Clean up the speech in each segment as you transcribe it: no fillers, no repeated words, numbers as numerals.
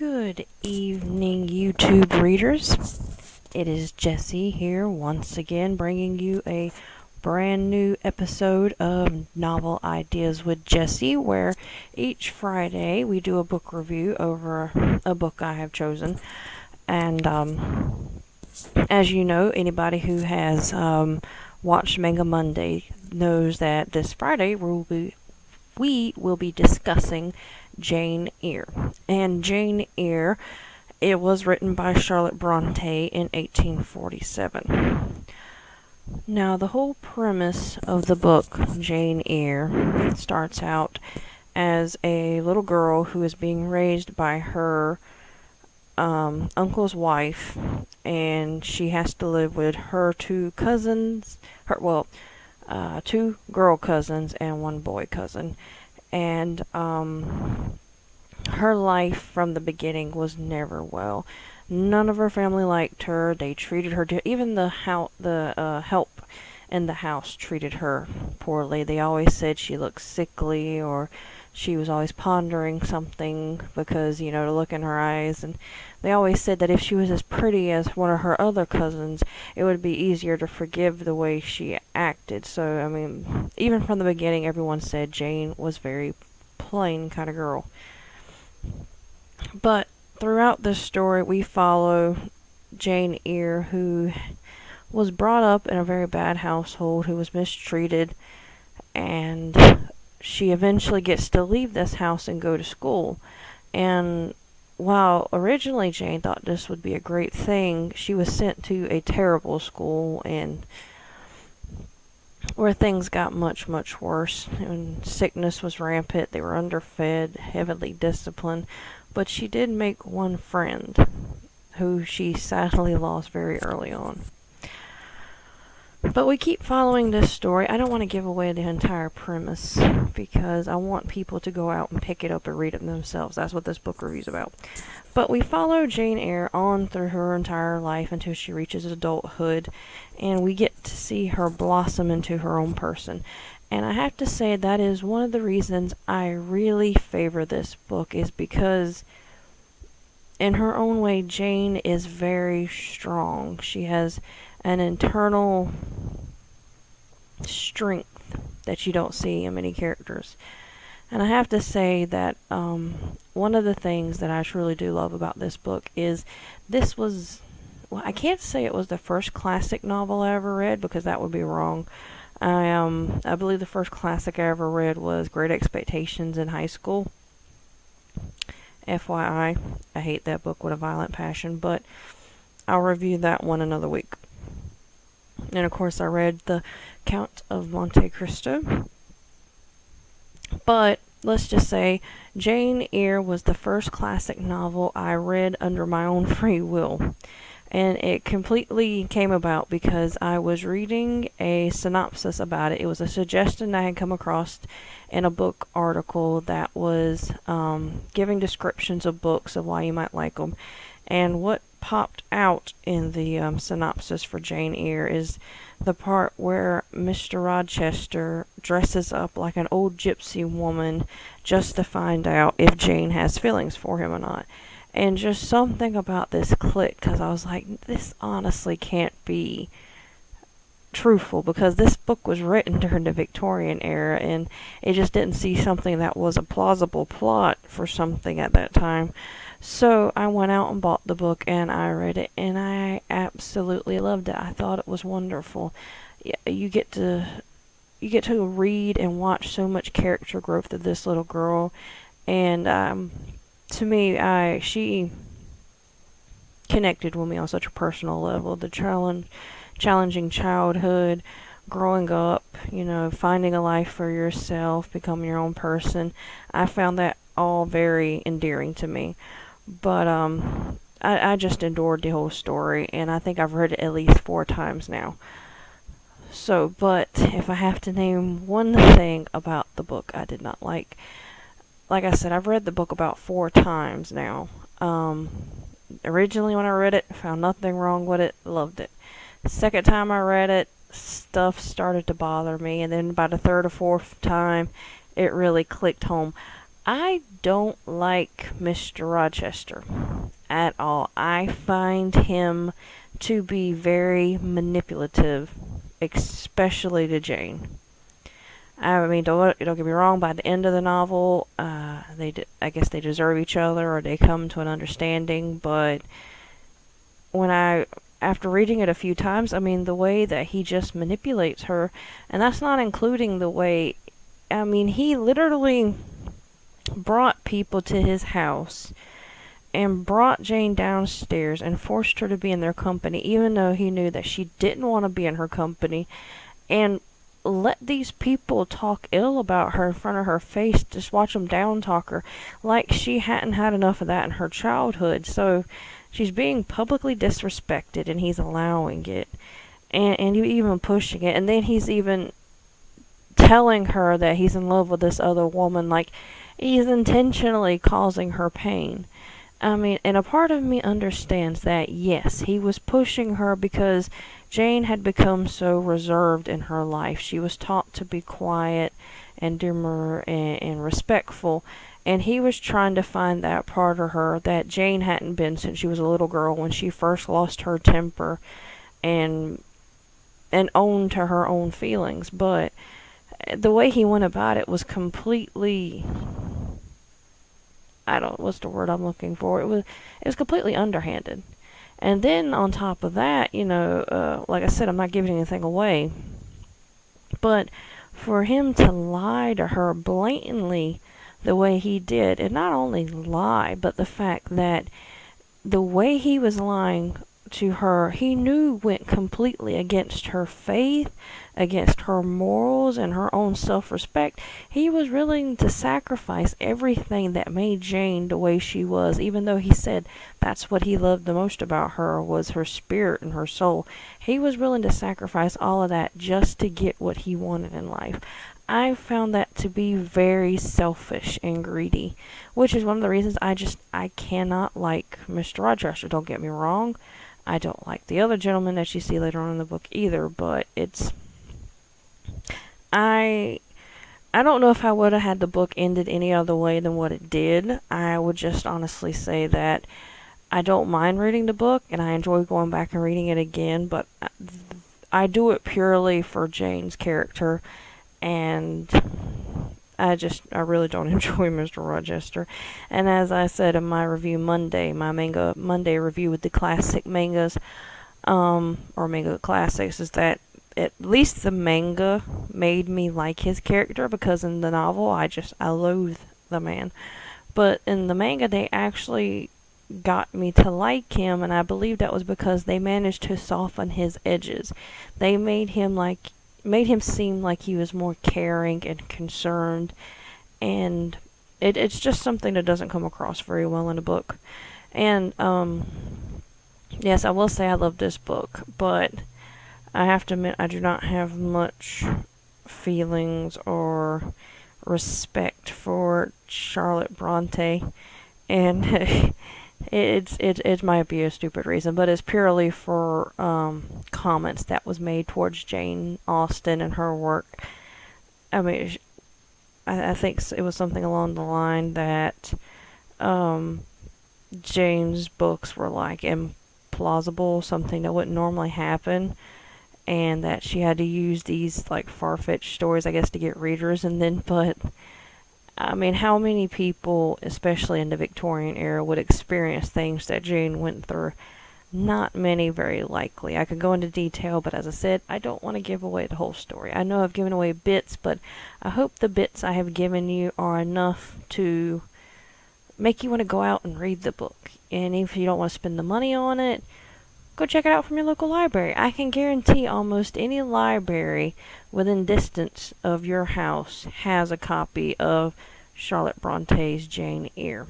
Good evening, YouTube readers. It is Jessie here once again bringing you a brand new episode of Novel Ideas with Jessie, where each Friday we do a book review over a book I have chosen. And as you know, anybody who has watched Manga Monday knows that this Friday we will be discussing Jane Eyre. And Jane Eyre, it was written by Charlotte Bronte in 1847. Now, the whole premise of the book, Jane Eyre, starts out as a little girl who is being raised by her uncle's wife, and she has to live with her two cousins, two girl cousins and one boy cousin. And her life from the beginning was never well. None of her family liked her. They treated her, even the help in the house treated her poorly. They always said she looked sickly, or she was always pondering something because, to look in her eyes. And they always said that if she was as pretty as one of her other cousins, it would be easier to forgive the way she acted. So, even from the beginning, everyone said Jane was very plain kind of girl. But throughout this story, we follow Jane Eyre, who was brought up in a very bad household, who was mistreated, and she eventually gets to leave this house and go to school. And while originally Jane thought this would be a great thing, she was sent to a terrible school, and where things got much, much worse. And sickness was rampant. They were underfed, heavily disciplined. But she did make one friend, who she sadly lost very early on. But we keep following this story. I don't want to give away the entire premise, because I want people to go out and pick it up and read it themselves. That's what this book review is about. But we follow Jane Eyre on through her entire life until she reaches adulthood, and we get to see her blossom into her own person. And I have to say that is one of the reasons I really favor this book, is because in her own way, Jane is very strong. She has an internal strength that you don't see in many characters. And I have to say that one of the things that I truly do love about this book is I can't say it was the first classic novel I ever read, because that would be wrong. I believe the first classic I ever read was Great Expectations in high school. FYI, I hate that book with a violent passion, but I'll review that one another week. And of course I read The Count of Monte Cristo. But let's just say Jane Eyre was the first classic novel I read under my own free will. And it completely came about because I was reading a synopsis about it. It was a suggestion I had come across in a book article that was giving descriptions of books, of why you might like them. And what popped out in the synopsis for Jane Eyre is the part where Mr. Rochester dresses up like an old gypsy woman just to find out if Jane has feelings for him or not. And just something about this clicked, because I was like, this honestly can't be truthful, because this book was written during the Victorian era, and it just didn't see something that was a plausible plot for something at that time. So I went out and bought the book, and I read it, and I absolutely loved it. I thought it was wonderful. You get to read and watch so much character growth of this little girl, and to me, she connected with me on such a personal level. The challenging childhood, growing up, finding a life for yourself, becoming your own person. I found that all very endearing to me. But I just adored the whole story, and I think I've read it at least 4 times now. So, but if I have to name one thing about the book I did not like I said, I've read the book about 4 times now. Originally when I read it, found nothing wrong with it, loved it. Second time I read it, stuff started to bother me, and then by the 3rd or 4th time, it really clicked home. I don't like Mr. Rochester at all. I find him to be very manipulative, especially to Jane. I mean, don't get me wrong. By the end of the novel, I guess they deserve each other, or they come to an understanding. But after reading it a few times, I mean, the way that he just manipulates her, and that's not including the way. I mean, he literally brought people to his house and brought Jane downstairs and forced her to be in their company, even though he knew that she didn't want to be in her company, and let these people talk ill about her in front of her face, just watch them down talk her, like she hadn't had enough of that in her childhood. So she's being publicly disrespected, and he's allowing it, and even pushing it, and then he's even telling her that he's in love with this other woman, like he's intentionally causing her pain. I mean, and a part of me understands that, yes, he was pushing her because Jane had become so reserved in her life. She was taught to be quiet and demure and respectful, and he was trying to find that part of her that Jane hadn't been since she was a little girl, when she first lost her temper and owned to her own feelings. But the way he went about it was completely, I don't, what's the word I'm looking for? It was completely underhanded. And then on top of that, like I said, I'm not giving anything away, but for him to lie to her blatantly the way he did, and not only lie, but the fact that the way he was lying to her, he knew went completely against her faith, against her morals, and her own self-respect. He was willing to sacrifice everything that made Jane the way she was, even though he said that's what he loved the most about her, was her spirit and her soul. He was willing to sacrifice all of that just to get what he wanted in life. I found that to be very selfish and greedy, which is one of the reasons I cannot like Mr. Rochester. Don't get me wrong. I don't like the other gentleman that you see later on in the book either, but I don't know if I would have had the book ended any other way than what it did. I would just honestly say that I don't mind reading the book, and I enjoy going back and reading it again, but I do it purely for Jane's character, and I really don't enjoy Mr. Rochester. And as I said in my review Monday, my manga Monday review with the classic mangas, or manga classics, is that at least the manga made me like his character, because in the novel I loathe the man. But in the manga they actually got me to like him, and I believe that was because they managed to soften his edges. They made him seem like he was more caring and concerned, and it's just something that doesn't come across very well in a book. And yes, I will say I love this book, but I have to admit I do not have much feelings or respect for Charlotte Bronte, and it might be a stupid reason, but it's purely for comments that was made towards Jane Austen and her work. I mean, I think it was something along the line that Jane's books were like implausible, something that wouldn't normally happen, and that she had to use these like far-fetched stories, I guess, to get readers. And then, but I mean, how many people, especially in the Victorian era, would experience things that Jane went through? Not many, very likely. I could go into detail, but as I said, I don't want to give away the whole story. I know I've given away bits, but I hope the bits I have given you are enough to make you want to go out and read the book. And if you don't want to spend the money on it, go check it out from your local library. I can guarantee almost any library within distance of your house has a copy of Charlotte Bronte's Jane Eyre.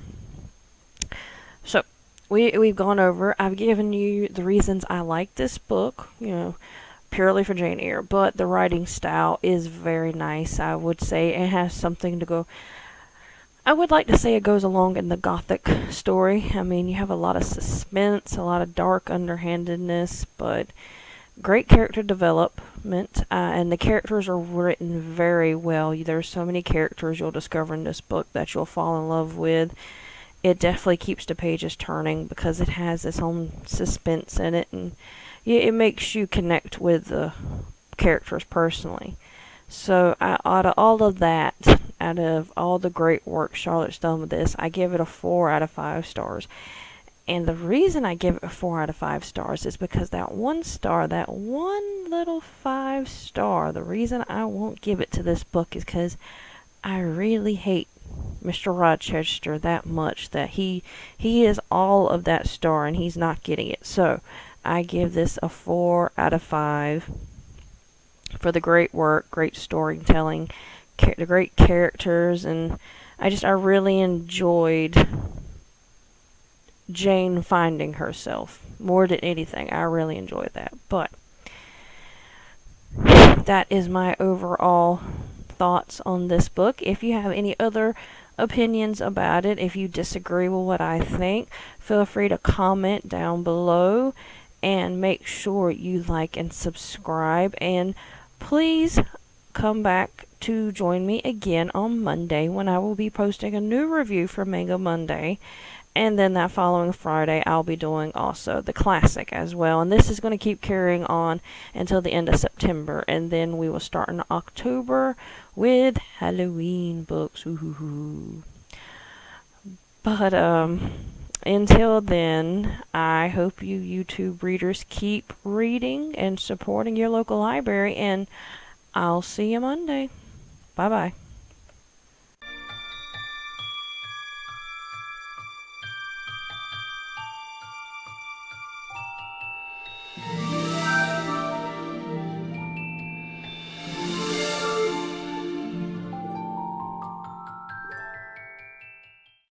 So, we've gone over, I've given you the reasons I like this book, purely for Jane Eyre, but the writing style is very nice. I would say it has something to go, I would like to say it goes along in the Gothic story. I mean, you have a lot of suspense, a lot of dark underhandedness, but Great character development, and the characters are written very well. There's so many characters you'll discover in this book that you'll fall in love with. It definitely keeps the pages turning because it has its own suspense in it, and it makes you connect with the characters personally. So out of all of that, out of all the great work Charlotte's done with this, I give it a 4 out of 5 stars. And the reason I give it a 4 out of 5 stars is because that one star, that one little 5 star, the reason I won't give it to this book is because I really hate Mr. Rochester that much that he is all of that star and he's not getting it. So I give this a 4 out of 5 for the great work, great storytelling, the great characters, and I really enjoyed Jane finding herself more than anything. I really enjoyed that. But that is my overall thoughts on this book. If you have any other opinions about it, if you disagree with what I think, feel free to comment down below, and make sure you like and subscribe, and please come back to join me again on Monday when I will be posting a new review for Mango Monday. And then that following Friday, I'll be doing also the classic as well. And this is going to keep carrying on until the end of September. And then we will start in October with Halloween books. Ooh. But until then, I hope you YouTube readers keep reading and supporting your local library. And I'll see you Monday. Bye-bye.